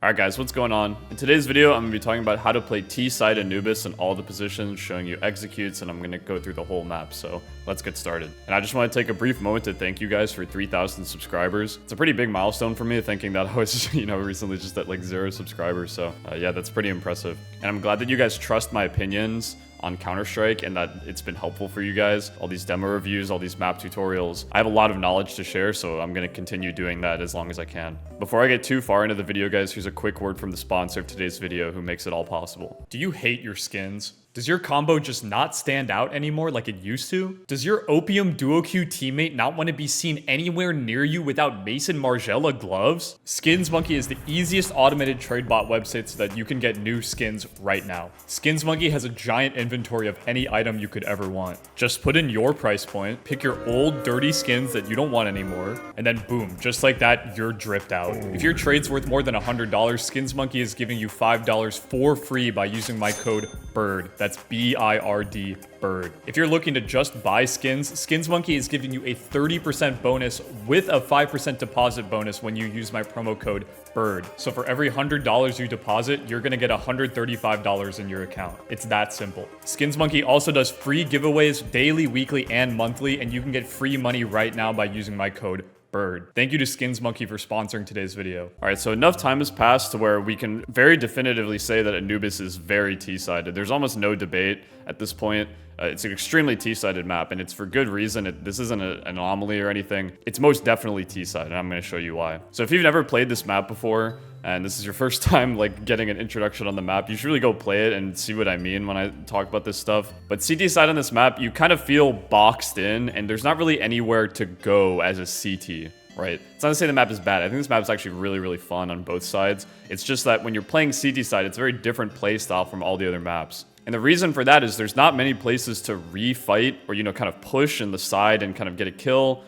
Alright guys, what's going on? In today's video, I'm going to be talking about how to play T-side Anubis in all the positions, showing you executes, and I'm going to go through the whole map, so let's get started. And I just want to take a brief moment to thank you guys for 3,000 subscribers. It's a pretty big milestone for me, thinking that I was, recently just at like 0 subscribers, so yeah, that's pretty impressive. And I'm glad that you guys trust my opinions on Counter-Strike and that it's been helpful for you guys. All these demo reviews, all these map tutorials. I have a lot of knowledge to share, so I'm going to continue doing that as long as I can. Before I get too far into the video, guys, here's a quick word from the sponsor of today's video who makes it all possible. Do you hate your skins? Does your combo just not stand out anymore like it used to? Does your Opium Duo Q teammate not want to be seen anywhere near you without Mason Margiela gloves? Skins Monkey is the easiest automated trade bot website so that you can get new skins right now. Skins Monkey has a giant inventory of any item you could ever want. Just put in your price point, pick your old dirty skins that you don't want anymore, and then boom, just like that, you're dripped out. If your trade's worth more than $100, Skins Monkey is giving you $5 for free by using my code BIRD. That's B-I-R-D, BIRD. If you're looking to just buy skins, Skins Monkey is giving you a 30% bonus with a 5% deposit bonus when you use my promo code BIRD. So for every $100 you deposit, you're gonna get $135 in your account. It's that simple. Skins Monkey also does free giveaways daily, weekly, and monthly, and you can get free money right now by using my code BIRD. Thank you to Skins Monkey for sponsoring today's video. Alright, so enough time has passed to where we can very definitively say that Anubis is very T-sided. There's almost no debate at this point. It's an extremely T-sided map, and it's for good reason. This isn't an anomaly or anything. It's most definitely T-sided, and I'm going to show you why. So if you've never played this map before, and this is your first time like getting an introduction on the map, you should really go play it and see what I mean when I talk about this stuff. But CT side on this map, you kind of feel boxed in, and there's not really anywhere to go as a CT. Right? It's not to say the map is bad. I think this map is actually really, really fun on both sides. It's just that when you're playing CT side, it's a very different play style from all the other maps. And the reason for that is there's not many places to refight or, kind of push in the side and kind of get a kill.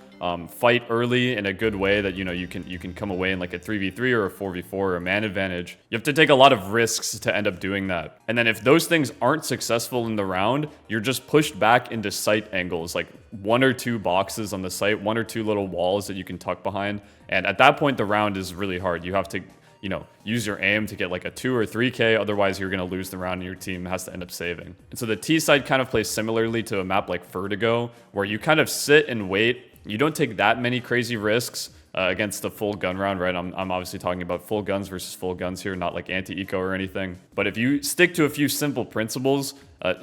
Fight early in a good way that, you can come away in like a 3v3 or a 4v4 or a man advantage. You have to take a lot of risks to end up doing that. And then if those things aren't successful in the round, you're just pushed back into sight angles, like 1 or 2 boxes on the site, 1 or 2 little walls that you can tuck behind. And at that point, the round is really hard. You have to use your aim to get like a 2 or 3k, otherwise you're going to lose the round and your team has to end up saving. And so the T side kind of plays similarly to a map like Vertigo, where you kind of sit and wait. You don't take that many crazy risks against the full gun round, right? I'm obviously talking about full guns versus full guns here, not like anti-eco or anything. But if you stick to a few simple principles,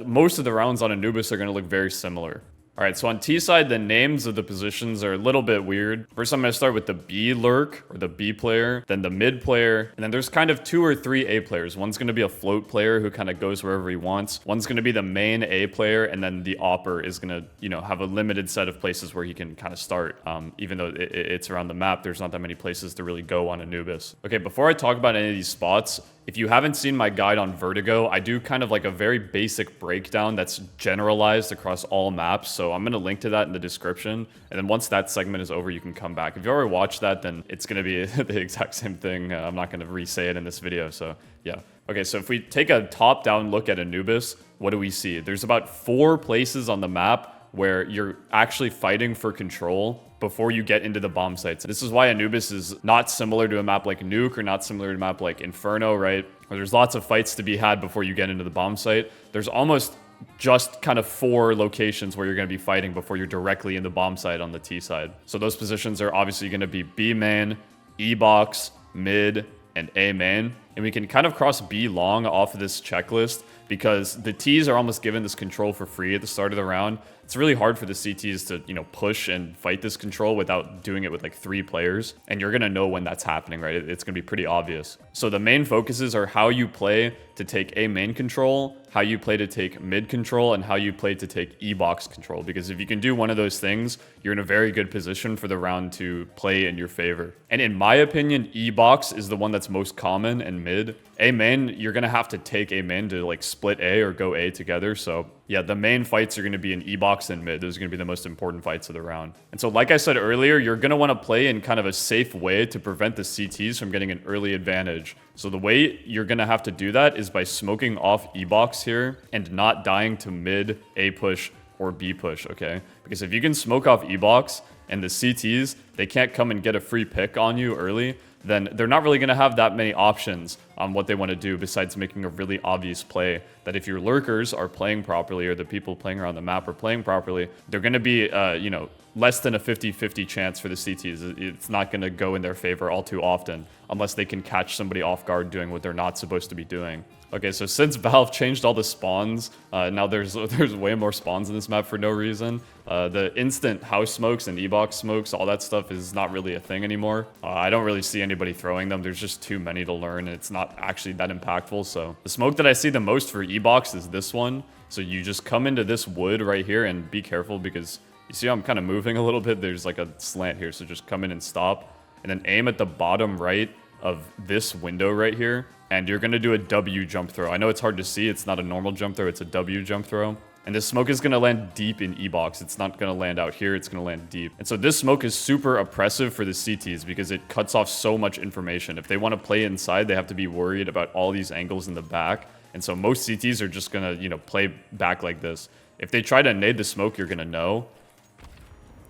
most of the rounds on Anubis are going to look very similar. Alright, so on T side, the names of the positions are a little bit weird. First, I'm going to start with the B lurk, or the B player, then the mid player, and then there's kind of 2 or 3 A players. One's going to be a float player who kind of goes wherever he wants. One's going to be the main A player, and then the Awper is going to, have a limited set of places where he can kind of start. Even though it's around the map, there's not that many places to really go on Anubis. Okay, before I talk about any of these spots, if you haven't seen my guide on Vertigo, I do kind of like a very basic breakdown that's generalized across all maps. So I'm going to link to that in the description. And then once that segment is over, you can come back. If you already watched that, then it's going to be the exact same thing. I'm not going to re-say it in this video. So yeah. Okay, so if we take a top-down look at Anubis, what do we see? There's about 4 places on the map where you're actually fighting for control before you get into the bomb sites. This is why Anubis is not similar to a map like Nuke or not similar to a map like Inferno, right? Where there's lots of fights to be had before you get into the bomb site. There's almost just kind of 4 locations where you're going to be fighting before you're directly in the bomb site on the T side. So those positions are obviously going to be B main, E box, mid, and A main. And we can kind of cross B long off of this checklist because the Ts are almost given this control for free at the start of the round. It's really hard for the CTs to, push and fight this control without doing it with like 3 players. And you're going to know when that's happening, right? It's going to be pretty obvious. So the main focuses are how you play to take A main control, how you play to take mid control, and how you play to take E box control. Because if you can do one of those things, you're in a very good position for the round to play in your favor. And in my opinion, E box is the one that's most common and mid. A main, you're going to have to take A main to like split A or go A together. So yeah, the main fights are going to be in E box and mid. Those are going to be the most important fights of the round. And so like I said earlier, you're going to want to play in kind of a safe way to prevent the CTs from getting an early advantage. So the way you're going to have to do that is by smoking off E box here and not dying to mid, A push, or B push, okay? Because if you can smoke off E box and the CTs, they can't come and get a free pick on you early, then they're not really going to have that many options on what they want to do besides making a really obvious play that if your lurkers are playing properly or the people playing around the map are playing properly, they're going to be, you know, less than a 50-50 chance for the CTs. It's not going to go in their favor all too often unless they can catch somebody off guard doing what they're not supposed to be doing. Okay, so since Valve changed all the spawns, now there's way more spawns in this map for no reason. The instant house smokes and E-box smokes, all that stuff is not really a thing anymore. I don't really see anybody throwing them. There's just too many to learn, and it's not actually that impactful. So the smoke that I see the most for E-box is this one. So you just come into this wood right here and be careful because you see how I'm kind of moving a little bit? There's like a slant here, so just come in and stop. And then aim at the bottom right of this window right here. And you're going to do a W jump throw. I know it's hard to see. It's not a normal jump throw. It's a W jump throw. And this smoke is going to land deep in E-box. It's not going to land out here. It's going to land deep. And so this smoke is super oppressive for the CTs because it cuts off so much information. If they want to play inside, they have to be worried about all these angles in the back. And so most CTs are just going to, you know, play back like this. If they try to nade the smoke, you're going to know.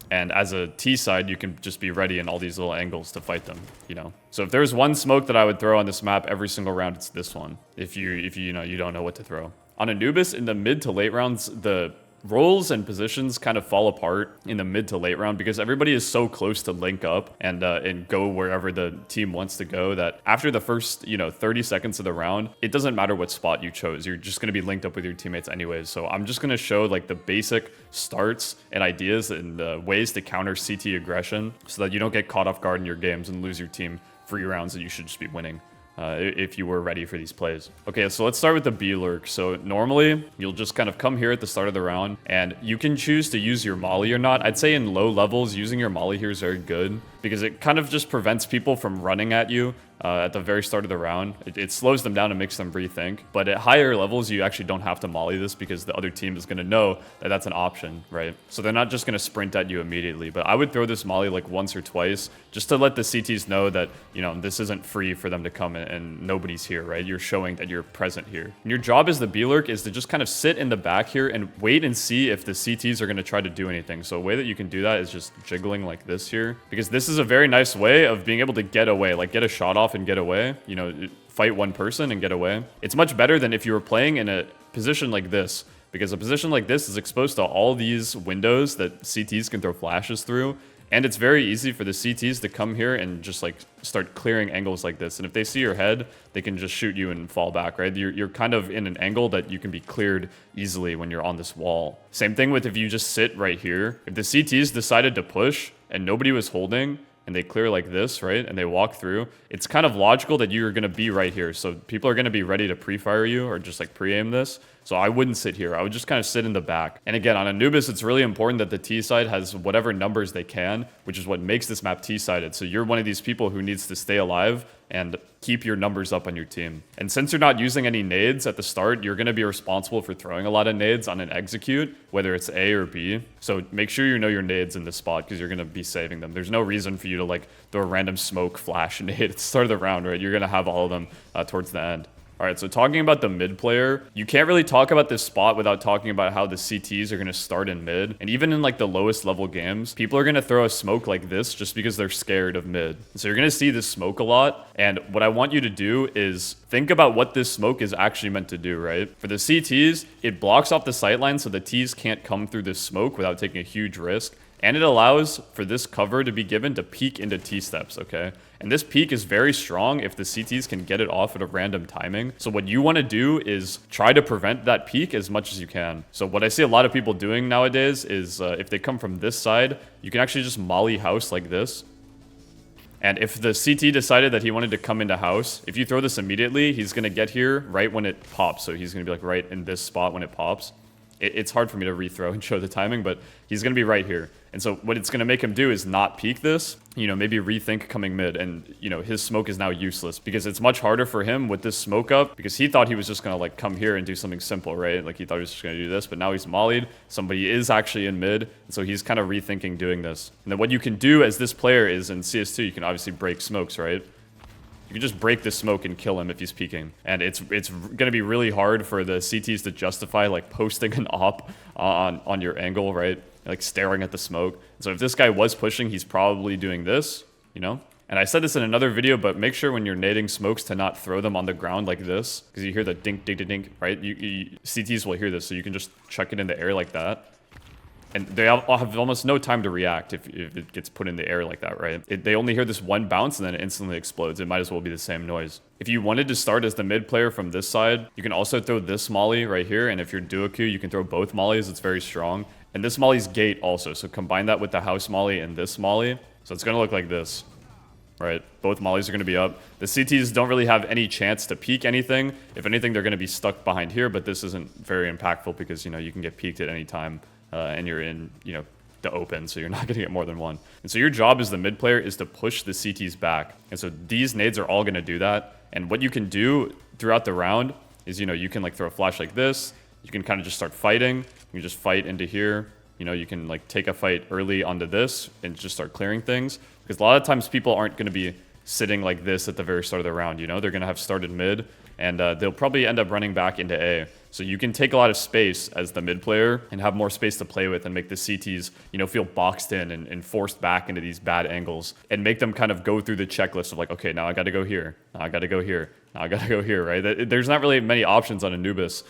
And as a T side, you can just be ready in all these little angles to fight them, you know. So if there's one smoke that I would throw on this map every single round, it's this one. If you know, you don't know what to throw. On Anubis, in the mid to late rounds, the roles and positions kind of fall apart in the mid to late round because everybody is so close to link up and go wherever the team wants to go that after the first, you know, 30 seconds of the round, it doesn't matter what spot you chose. You're just going to be linked up with your teammates anyways. So I'm just going to show like the basic starts and ideas and ways to counter CT aggression so that you don't get caught off guard in your games and lose your team free rounds that you should just be winning. If you were ready for these plays. Okay, so let's start with the B lurk. So normally, you'll just kind of come here at the start of the round, and you can choose to use your molly or not. I'd say in low levels, using your molly here is very good, because it kind of just prevents people from running at you at the very start of the round. It slows them down and makes them rethink. But at higher levels, you actually don't have to molly this because the other team is going to know that that's an option, right? So they're not just going to sprint at you immediately. But I would throw this molly like once or twice just to let the CTs know that, you know, this isn't free for them to come and nobody's here, right? You're showing that you're present here. And your job as the B-lurk is to just kind of sit in the back here and wait and see if the CTs are going to try to do anything. So a way that you can do that is just jiggling like this here, because this is a very nice way of being able to get away, like get a shot off and get away, you know, fight one person and get away. It's much better than if you were playing in a position like this, because a position like this is exposed to all these windows that CTs can throw flashes through. And it's very easy for the CTs to come here and just like start clearing angles like this. And if they see your head, they can just shoot you and fall back, right? You're kind of in an angle that you can be cleared easily when you're on this wall. Same thing with if you just sit right here. If the CTs decided to push and nobody was holding, and they clear like this, right? And they walk through, it's kind of logical that you're going to be right here. So people are going to be ready to pre-fire you or just like pre-aim this. So I wouldn't sit here. I would just kind of sit in the back. And again, on Anubis, it's really important that the T side has whatever numbers they can, which is what makes this map T-sided. So you're one of these people who needs to stay alive and keep your numbers up on your team. And since you're not using any nades at the start, you're going to be responsible for throwing a lot of nades on an execute, whether it's A or B. So make sure you know your nades in this spot because you're going to be saving them. There's no reason for you to like throw a random smoke, flash, nade at the start of the round, right? You're going to have all of them towards the end. All right, so talking about the mid player, you can't really talk about this spot without talking about how the CTs are going to start in mid. And even in like the lowest level games, people are going to throw a smoke like this just because they're scared of mid. So you're going to see this smoke a lot. And what I want you to do is think about what this smoke is actually meant to do, right? For the CTs, it blocks off the sightline so the Ts can't come through this smoke without taking a huge risk. And it allows for this cover to be given to peek into T-steps, okay? And this peek is very strong if the CTs can get it off at a random timing. So what you want to do is try to prevent that peek as much as you can. So what I see a lot of people doing nowadays is if they come from this side, you can actually just molly house like this. And if the CT decided that he wanted to come into house, if you throw this immediately, he's going to get here right when it pops. So he's going to be like right in this spot when it pops. It's hard for me to rethrow and show the timing, but he's going to be right here. And so what it's going to make him do is not peek this, you know, maybe rethink coming mid. And, you know, his smoke is now useless because it's much harder for him with this smoke up because he thought he was just going to like come here and do something simple, right? Like he thought he was just going to do this, but now he's mollied. Somebody is actually in mid. And so he's kind of rethinking doing this. And then what you can do as this player is in CS2, you can obviously break smokes, right? You can just break the smoke and kill him if he's peeking. And it's going to be really hard for the CTs to justify like posting an op on your angle, right? Like staring at the smoke. So if this guy was pushing, he's probably doing this, you know? And I said this in another video, but make sure when you're nading smokes to not throw them on the ground like this, because you hear the dink, dink, dink, dink, right? CTs will hear this, so you can just chuck it in the air like that. And they have almost no time to react if it gets put in the air like that, right? They only hear this one bounce and then it instantly explodes. It might as well be the same noise. If you wanted to start as the mid player from this side, you can also throw this molly right here. And if you're duo Q, you can throw both mollies. It's very strong. And this molly's gate also. So combine that with the house molly and this molly. So it's going to look like this. Right, both mollies are going to be up. The CTs don't really have any chance to peek anything. If anything, they're going to be stuck behind here, but this isn't very impactful because, you know, you can get peeked at any time and you're in, you know, the open, so you're not going to get more than one. And so your job as the mid player is to push the CTs back. And so these nades are all going to do that. And what you can do throughout the round is, you know, you can like throw a flash like this. You can kind of just start fighting. You can just fight into here. You know, you can like take a fight early onto this and just start clearing things. Because a lot of times people aren't going to be sitting like this at the very start of the round, you know? They're going to have started mid, and they'll probably end up running back into A. So you can take a lot of space as the mid player and have more space to play with and make the CTs, you know, feel boxed in and forced back into these bad angles and make them kind of go through the checklist of like, okay, now I got to go here. Now I got to go here. Now I got to go here, right? There's not really many options on Anubis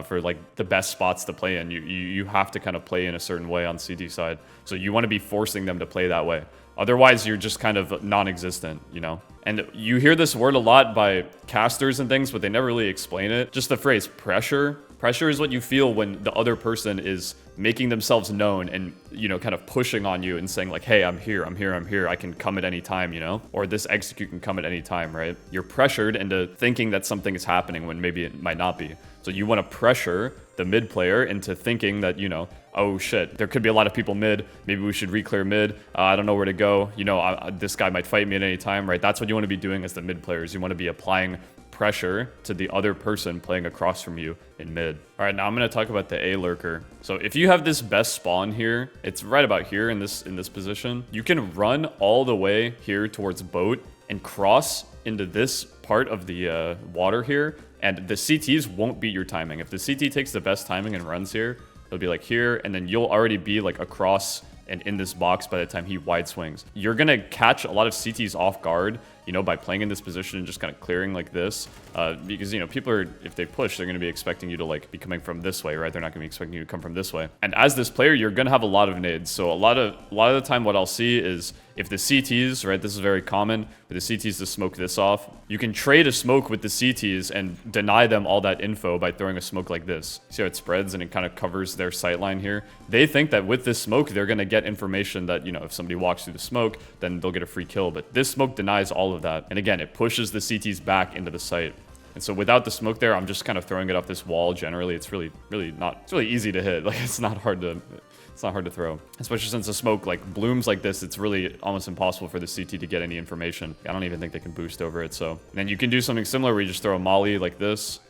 for like the best spots to play in. You have to kind of play in a certain way on CT side. So you want to be forcing them to play that way. Otherwise, you're just kind of non-existent, you know? And you hear this word a lot by casters and things, but they never really explain it. Just the phrase pressure. Pressure is what you feel when the other person is making themselves known and, you know, kind of pushing on you and saying like, hey, I'm here, I'm here, I'm here. I can come at any time, you know? Or this execute can come at any time, right? You're pressured into thinking that something is happening when maybe it might not be. So you want to pressure the mid player into thinking that, you know, oh shit, there could be a lot of people mid. Maybe we should re-clear mid. I don't know where to go. You know, this guy might fight me at any time, right? That's what you want to be doing as the mid players. You want to be applying pressure to the other person playing across from you in mid. All right, now I'm going to talk about the A lurker. So if you have this best spawn here, it's right about here in this position. You can run all the way here towards boat and cross into this part of the water here, and the CTs won't beat your timing. If the CT takes the best timing and runs here, it'll be like here, and then you'll already be like across and in this box by the time he wide swings. You're gonna catch a lot of CTs off guard, you know, by playing in this position and just kind of clearing like this, because, you know, people are, if they push, they're gonna be expecting you to like be coming from this way, right? They're not gonna be expecting you to come from this way. And as this player, you're gonna have a lot of nades. So a lot of the time, what I'll see is if the CTs, right, this is very common for the CTs to smoke this off, you can trade a smoke with the CTs and deny them all that info by throwing a smoke like this. See how it spreads and it kind of covers their sight line here? They think that with this smoke, they're gonna get information that, you know, if somebody walks through the smoke, then they'll get a free kill. But this smoke denies all of that. And again, it pushes the CTs back into the site. And so without the smoke there, I'm just kind of throwing it off this wall. Generally, it's really easy to hit. Like, it's not hard to throw. Especially since the smoke like blooms like this, it's really almost impossible for the CT to get any information. I don't even think they can boost over it. So and then you can do something similar where you just throw a molly like this,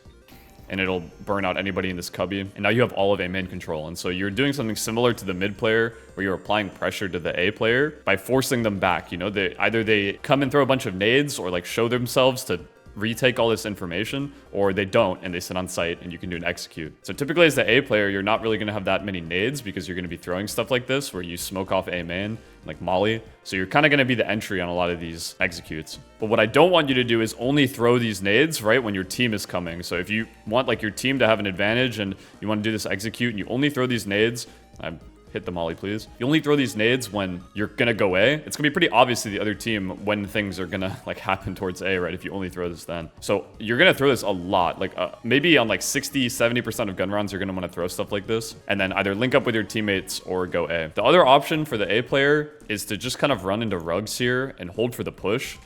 and it'll burn out anybody in this cubby. And now you have all of A main control. And so you're doing something similar to the mid player where you're applying pressure to the A player by forcing them back. You know, either they come and throw a bunch of nades or like show themselves to retake all this information, or they don't and they sit on site and you can do an execute. So typically as the A player, you're not really going to have that many nades because you're going to be throwing stuff like this where you smoke off A main, like molly. So you're kind of going to be the entry on a lot of these executes. But what I don't want you to do is only throw these nades right when your team is coming. So if you want like your team to have an advantage and you want to do this execute and you only throw these nades, hit the molly, please. You only throw these nades when you're gonna go A. It's gonna be pretty obvious to the other team when things are gonna like happen towards A, right? If you only throw this then. So you're gonna throw this a lot. Like maybe on like 60, 70% of gun rounds, you're gonna wanna throw stuff like this and then either link up with your teammates or go A. The other option for the A player is to just kind of run into rugs here and hold for the push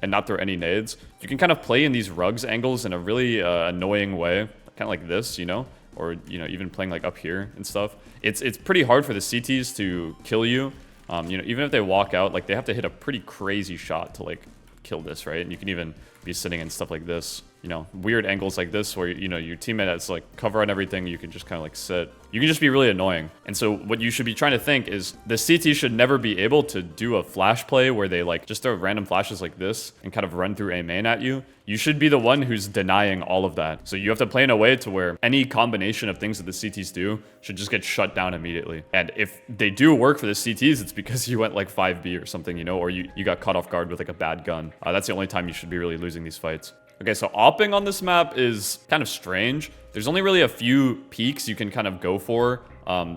and not throw any nades. You can kind of play in these rugs angles in a really annoying way, kind of like this, you know? Or, you know, even playing like up here and stuff. It's pretty hard for the CTs to kill you. You know, even if they walk out, like they have to hit a pretty crazy shot to like kill this, right? And you can even be sitting in stuff like this. You know, weird angles like this where, you know, your teammate has like cover on everything. You can just kind of like sit. You can just be really annoying. And so what you should be trying to think is the CT should never be able to do a flash play where they like just throw random flashes like this and kind of run through A main at you. You should be the one who's denying all of that. So you have to play in a way to where any combination of things that the CTs do should just get shut down immediately. And if they do work for the CTs, it's because you went like 5B or something, you know, or you got caught off guard with like a bad gun. That's the only time you should be really losing these fights. Okay, so Awping on this map is kind of strange. There's only really a few peaks you can kind of go for.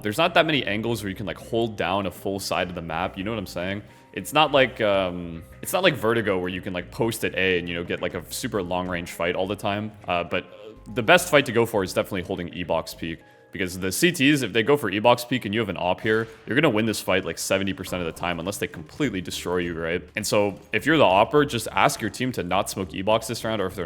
There's not that many angles where you can like hold down a full side of the map. You know what I'm saying? It's not like Vertigo where you can like post at A and, you know, get like a super long range fight all the time. But the best fight to go for is definitely holding E-box peak. Because the CTs, if they go for E-box peak and you have an AWP here, you're going to win this fight like 70% of the time unless they completely destroy you, right? And so if you're the AWPer, just ask your team to not smoke E-box this round, or if they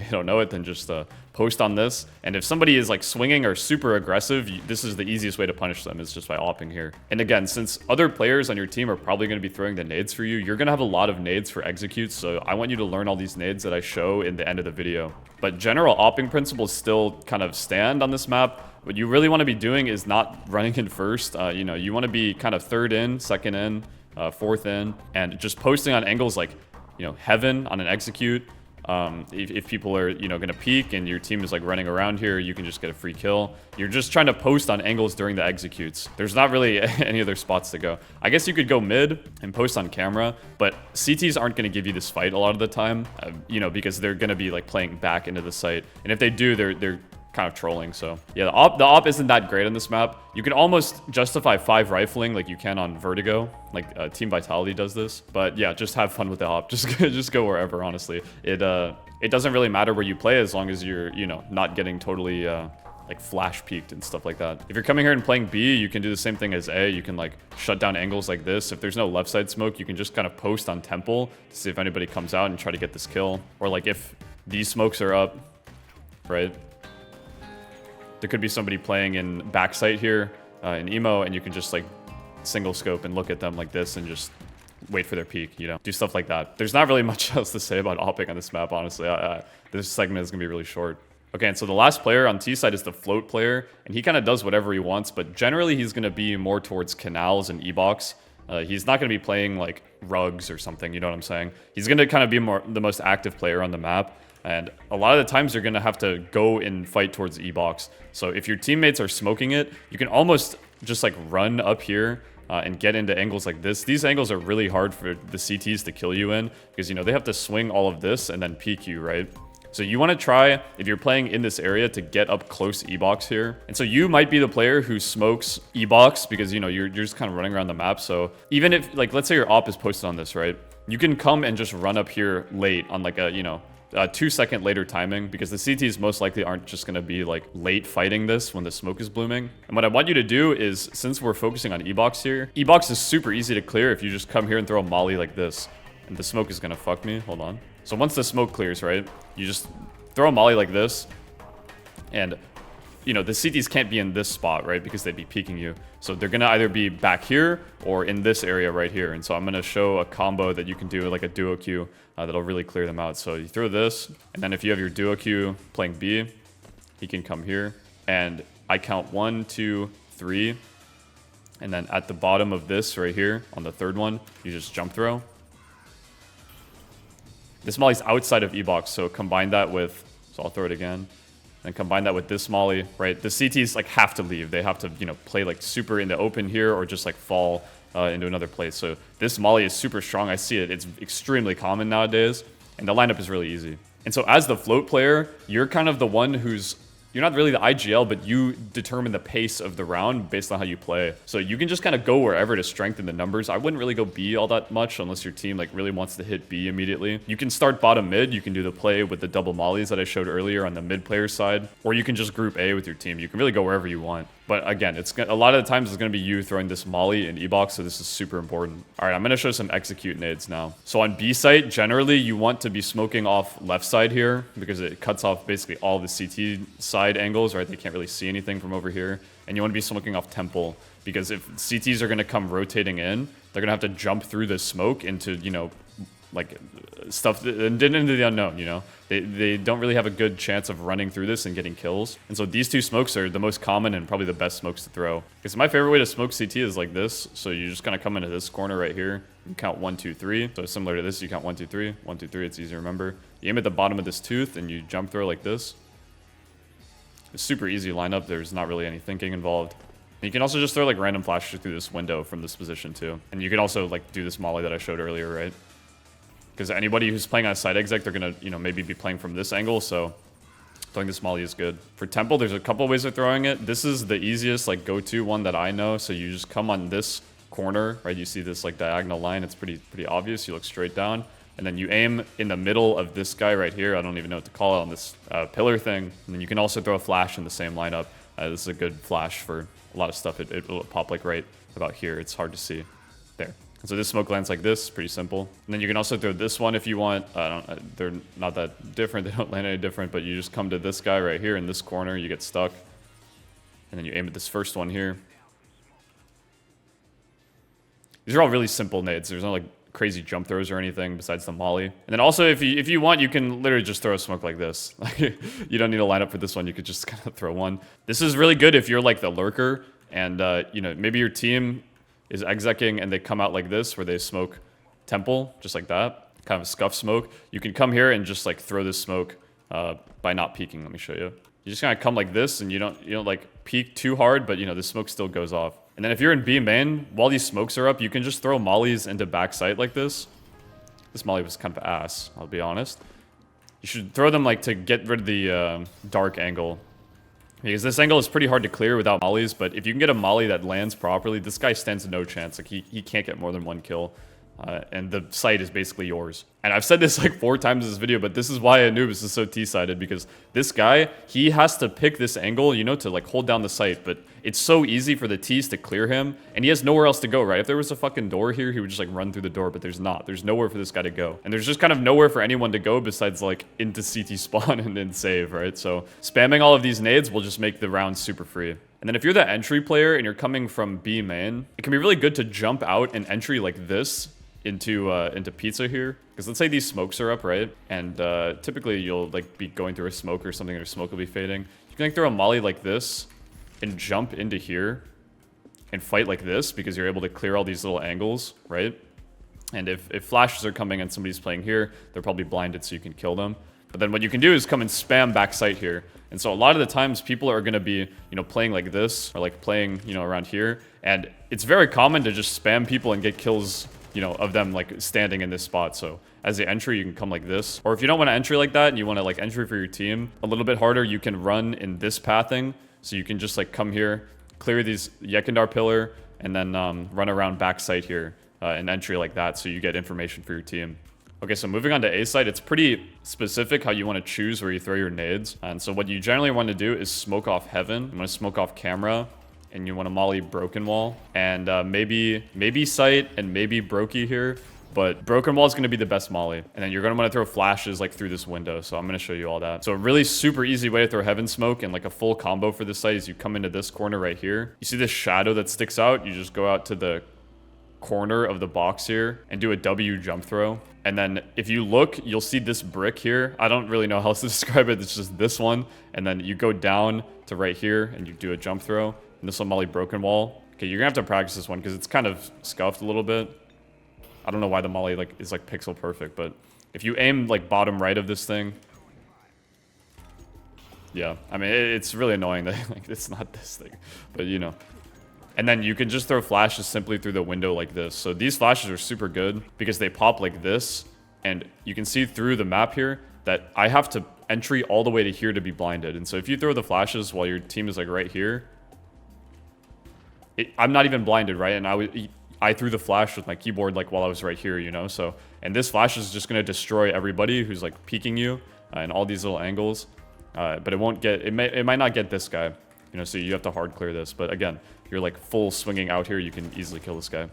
don't know it, then just post on this. And if somebody is like swinging or super aggressive, this is the easiest way to punish them, is just by AWPing here. And again, since other players on your team are probably going to be throwing the nades for you, you're going to have a lot of nades for executes. So I want you to learn all these nades that I show in the end of the video. But general AWPing principles still kind of stand on this map. What you really want to be doing is not running in first. You know, you want to be kind of third in, second in, fourth in, and just posting on angles like, you know, heaven on an execute. If people are, you know, going to peek and your team is like running around here, you can just get a free kill. You're just trying to post on angles during the executes. There's not really any other spots to go. I guess you could go mid and post on camera, but CTs aren't going to give you this fight a lot of the time, you know, because they're going to be like playing back into the site. And if they do, they're kind of trolling. So yeah, the op isn't that great on this map. You can almost justify 5 rifling like you can on Vertigo, like Team Vitality does this. But yeah, just have fun with the op. Just go wherever, honestly. It doesn't really matter where you play as long as you're, you know, not getting totally like flash peaked and stuff like that. If you're coming here and playing B, you can do the same thing as A. You can like shut down angles like this. If there's no left side smoke, you can just kind of post on Temple to see if anybody comes out and try to get this kill. Or like if these smokes are up, right? There could be somebody playing in backside here in emo, and you can just like single scope and look at them like this and just wait for their peak, you know, do stuff like that. There's not really much else to say about Awping on this map, honestly. This segment is gonna be really short. Okay, and so the last player on T side is the float player, and he kind of does whatever he wants, but generally he's gonna be more towards canals and E-box. He's not going to be playing like rugs or something, you know what I'm saying? He's going to kind of be the most active player on the map. And a lot of the times you're going to have to go and fight towards E-box. So if your teammates are smoking it, you can almost just like run up here and get into angles like this. These angles are really hard for the CTs to kill you in because, you know, they have to swing all of this and then peek you, right? So you want to try, if you're playing in this area, to get up close to E-box here. And so you might be the player who smokes E-box because, you know, you're just kind of running around the map. So even if, like, let's say your op is posted on this, right? You can come and just run up here late on like a, you know, 2-second later timing, because the CTs most likely aren't just going to be like late fighting this when the smoke is blooming. And what I want you to do is, since we're focusing on E-box here, E-box is super easy to clear if you just come here and throw a molly like this. And the smoke is going to fuck me. Hold on. So once the smoke clears, right, you just throw a molly like this, and, you know, the CTs can't be in this spot, right, because they'd be peeking you. So they're going to either be back here or in this area right here. And so I'm going to show a combo that you can do, like a duo Q, that'll really clear them out. So you throw this, and then if you have your duo Q playing B, he can come here, and I count 1, 2, 3, and then at the bottom of this right here, on the third one, you just jump throw. This molly's outside of E-box, so combine that with, so I'll throw it again, and combine that with this molly, right? The CTs like have to leave. They have to, you know, play like super into open here or just like fall into another place. So this molly is super strong. I see it. It's extremely common nowadays, and the lineup is really easy. And so as the float player, you're kind of the one who's, you're not really the IGL, but you determine the pace of the round based on how you play. So you can just kind of go wherever to strengthen the numbers. I wouldn't really go B all that much unless your team like really wants to hit B immediately. You can start bottom mid. You can do the play with the double mollies that I showed earlier on the mid player side, or you can just group A with your team. You can really go wherever you want. But again, a lot of the times it's going to be you throwing this molly in E-box, so this is super important. All right, I'm going to show some execute nades now. So on B site, generally you want to be smoking off left side here because it cuts off basically all the CT side angles, right? They can't really see anything from over here. And you want to be smoking off temple because if CTs are going to come rotating in, they're going to have to jump through this smoke into, you know, like stuff into the unknown, you know? They don't really have a good chance of running through this and getting kills. And so these two smokes are the most common and probably the best smokes to throw. Because my favorite way to smoke CT is like this. So you just kind of come into this corner right here and count 1, 2, 3. So similar to this, you count 1, 2, 3, 1, 2, 3. It's easy to remember. You aim at the bottom of this tooth and you jump throw like this. It's super easy lineup. There's not really any thinking involved. And you can also just throw like random flashes through this window from this position too. And you can also like do this molly that I showed earlier, right? Because anybody who's playing on a side exec, they're gonna, you know, maybe be playing from this angle. So throwing this molly is good. For temple, there's a couple ways of throwing it. This is the easiest like go-to one that I know. So you just come on this corner, right? You see this like diagonal line. It's pretty obvious. You look straight down. And then you aim in the middle of this guy right here. I don't even know what to call it on this pillar thing. And then you can also throw a flash in the same lineup. This is a good flash for a lot of stuff. It will pop like right about here. It's hard to see. There. And so this smoke lands like this. Pretty simple. And then you can also throw this one if you want. They're not that different. They don't land any different. But you just come to this guy right here in this corner. You get stuck. And then you aim at this first one here. These are all really simple nades. There's no like crazy jump throws or anything besides the molly. And then also if you want, you can literally just throw a smoke like this. You don't need to line up for this one. You could just kind of throw one. This is really good if you're like the lurker and you know, maybe your team is execing and they come out like this where they smoke temple just like that, kind of a scuff smoke. You can come here and just like throw this smoke by not peeking. Let me show you. You just kind of come like this and you don't like peek too hard, but you know, the smoke still goes off. And then if you're in B main, while these smokes are up, you can just throw mollies into backside like this. This molly was kind of ass, I'll be honest. You should throw them like to get rid of the dark angle. Because this angle is pretty hard to clear without mollies, but if you can get a molly that lands properly, this guy stands no chance. Like he can't get more than one kill. And the site is basically yours. And I've said this like 4 times in this video, but this is why Anubis is so T-sided, because this guy, he has to pick this angle, you know, to like hold down the site, but it's so easy for the T's to clear him, and he has nowhere else to go, right? If there was a fucking door here, he would just like run through the door, but there's not. There's nowhere for this guy to go. And there's just kind of nowhere for anyone to go besides like into CT spawn and then save, right? So spamming all of these nades will just make the round super free. And then if you're the entry player and you're coming from B main, it can be really good to jump out and entry like this into pizza here, because let's say these smokes are up, right? And typically you'll like be going through a smoke or something, or smoke will be fading. You can like throw a molly like this and jump into here and fight like this, because you're able to clear all these little angles, right? And if flashes are coming and somebody's playing here, they're probably blinded, so you can kill them. But then what you can do is come and spam backside here. And so a lot of the times people are going to be, you know, playing like this, or like playing, you know, around here. And it's very common to just spam people and get kills, you know, of them like standing in this spot. So as the entry, you can come like this. Or if you don't want to entry like that and you want to like entry for your team a little bit harder, you can run in this pathing. So you can just like come here, clear these Yekindar pillar, and then run around backside here and entry like that, so you get information for your team. Okay, so moving on to A side, it's pretty specific how you want to choose where you throw your nades. And so what you generally want to do is smoke off heaven. You want to smoke off camera, and you want to molly broken wall, and maybe sight and maybe brokey here. But broken wall is going to be the best molly. And then you're going to want to throw flashes like through this window. So I'm going to show you all that. So a really super easy way to throw heaven smoke and like a full combo for this site is you come into this corner right here. You see this shadow that sticks out? You just go out to the corner of the box here and do a W jump throw. And then if you look, you'll see this brick here. I don't really know how else to describe it. It's just this one. And then you go down to right here and you do a jump throw. And this will molly broken wall. Okay, you're going to have to practice this one because it's kind of scuffed a little bit. I don't know why the molly like is like pixel perfect, but if you aim like bottom right of this thing, yeah, I mean it's really annoying that like it's not this thing, but you know. And then you can just throw flashes simply through the window like this. So these flashes are super good because they pop like this, and you can see through the map here that I have to entry all the way to here to be blinded. And so if you throw the flashes while your team is like right here, I'm not even blinded, right? And I threw the flash with my keyboard like while I was right here, you know? So, and this flash is just going to destroy everybody who's like peeking you in all these little angles. But it won't get, it might not get this guy, you know, so you have to hard clear this. But again, you're like full swinging out here, you can easily kill this guy.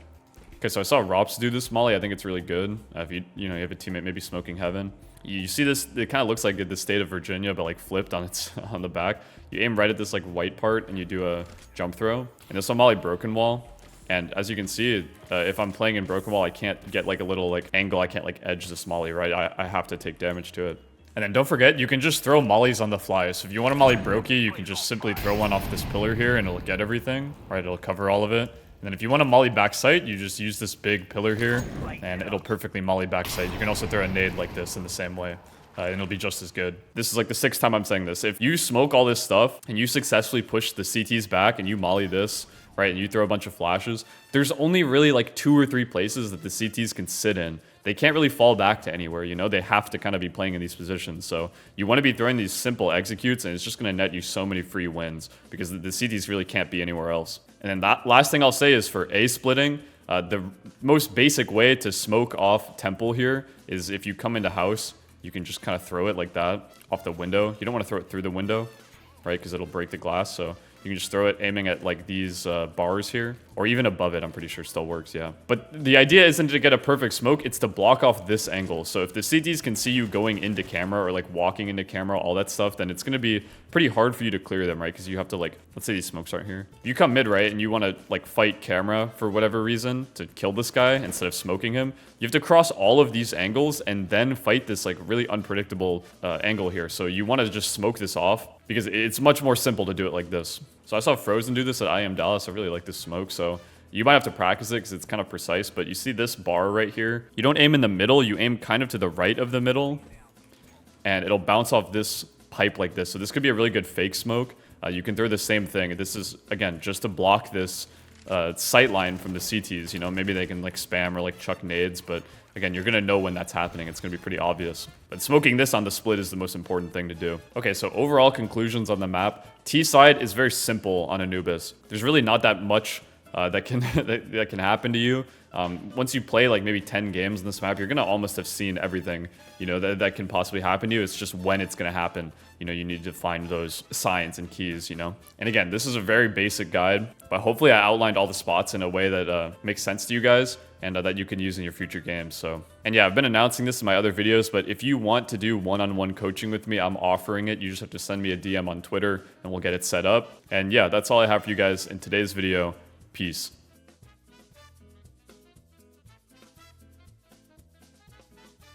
Okay, so I saw Rops do this molly. I think it's really good. If you have a teammate maybe smoking heaven. You see this, it kind of looks like the state of Virginia, but like flipped on its on the back. You aim right at this like white part and you do a jump throw. And this will molly broken wall. And as you can see, if I'm playing in Broken Wall, I can't get like a little like angle. I can't like edge this molly, right? I have to take damage to it. And then don't forget, you can just throw mollies on the fly. So if you want to molly Brokey, you can just simply throw one off this pillar here and it'll get everything, right? It'll cover all of it. And then if you want to molly backside, you just use this big pillar here and it'll perfectly molly backside. You can also throw a nade like this in the same way. And it'll be just as good. This is like the 6th time I'm saying this. If you smoke all this stuff and you successfully push the CTs back and you molly this, right, and you throw a bunch of flashes, there's only really like 2 or 3 places that the CTs can sit in. They can't really fall back to anywhere, you know? They have to kind of be playing in these positions. So you want to be throwing these simple executes, and it's just going to net you so many free wins because the CTs really can't be anywhere else. And then that last thing I'll say is for A splitting, the most basic way to smoke off temple here is if you come into house, you can just kind of throw it like that off the window. You don't want to throw it through the window, right? Because it'll break the glass. So you can just throw it aiming at like these bars here, or even above it. I'm pretty sure still works, yeah. But the idea isn't to get a perfect smoke, it's to block off this angle. So if the CTs can see you going into camera or like walking into camera, all that stuff, then it's gonna be pretty hard for you to clear them, right? Because you have to like, let's say these smokes aren't here. If you come mid, right, and you wanna like fight camera for whatever reason to kill this guy instead of smoking him, you have to cross all of these angles and then fight this like really unpredictable angle here. So you wanna just smoke this off because it's much more simple to do it like this. So I saw Frozen do this at I Am Dallas. I really like this smoke. So you might have to practice it because it's kind of precise. But you see this bar right here. You don't aim in the middle. You aim kind of to the right of the middle. And it'll bounce off this pipe like this. So this could be a really good fake smoke. You can throw the same thing. This is, again, just to block this sight line from the CTs. You know, maybe they can like spam or like chuck nades. But again, you're going to know when that's happening. It's going to be pretty obvious. But smoking this on the split is the most important thing to do. Okay, so overall conclusions on the map. T side is very simple on Anubis. There's really not that much that can that can happen to you. Once you play like maybe 10 games in this map, you're going to almost have seen everything, you know, that can possibly happen to you. It's just when it's going to happen. You know, you need to find those signs and keys, you know. And again, this is a very basic guide, but hopefully I outlined all the spots in a way that makes sense to you guys and that you can use in your future games. So, and yeah, I've been announcing this in my other videos, but if you want to do one-on-one coaching with me, I'm offering it. You just have to send me a DM on Twitter and we'll get it set up. And yeah, that's all I have for you guys in today's video. Peace.